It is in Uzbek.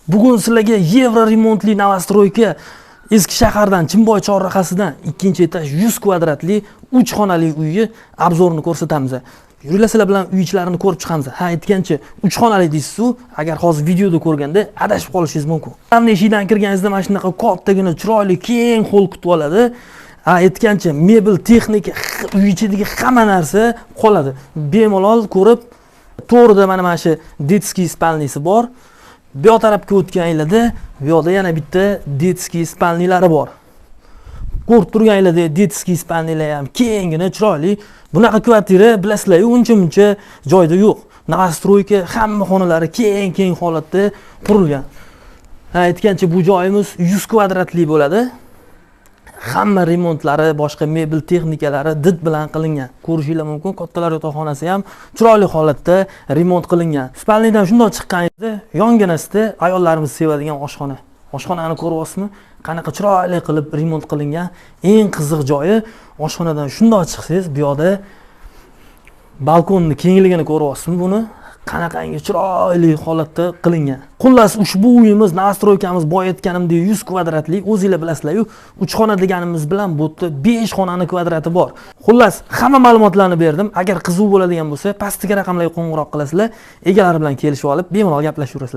Bugun sizlarga Yevro remontli Novostroyka eski shahardan Chimboy chorrahasidan 2-etaj 100 kvadratli 3 xonali uyni obzorini ko'rsatamiz. Yuringlar sizlar bilan uy ichlarini ko'rib chiqamiz. Ha, aytgancha 3 xonali deysiz-ku, agar hozir videoda ko'rganda adashib qolishingiz mumkin. Hamma eshikdan kirganingizda mana shunaqa kattagina chiroyli keng hol kutib oladi. Ha, aytgancha mebel, texnika, uy ichidagi hamma narsa qoladi. Bemalol ko'rib, to'g'rida mana shu детский spalnisi bor. Bu yoq tarafga o'tganingizda, bu yoqda yana bitta детский spalnilari bor. Ko'rib turganingizda детский spalnilar ham kengina, chiroyli. Bunaqa kvartira bilasizlar, uncha-muncha joyda yo'q. Novostroyka hamma xonalari keng holatda qurilgan. Ha, aytgancha bu joyimiz 100 kvadratli bo'ladi. Hamma remontlari, boshqa mebel texnikalari did bilan qilingan. Ko'rishingiz mumkin, kattalar yotoqxonasi ham chiroyli holatda remont qilingan. Spalnidan shunday chiqqaningizda, yonginasida ayollarimiz sevadigan oshxona. Oshxonani ko'ryapsizmi? Qanaqa chiroyli qilib remont qilingan. Eng qiziq joyi, oshxonadan shunday chiqsangiz, bu yoqda balkonning kengligini ko'ryapsizmi buni? Qanaqangi chiroyli holatda qilingan. Xullas, ushbu uyimiz, Novostroykamiz boyayotganimdek 100 kvadratli, o'zingizlar bilasizlar-ku, 3 xona deganimiz bilan bu yerda 5 xonani kvadrati bor. Xullas, hamma ma'lumotlarni berdim. Agar qiziq bo'ladigan bo'lsa, pastdagi raqamlarga qo'ng'iroq qilasizlar, egalari bilan kelishib olib, bemalol gaplashaverasizlar.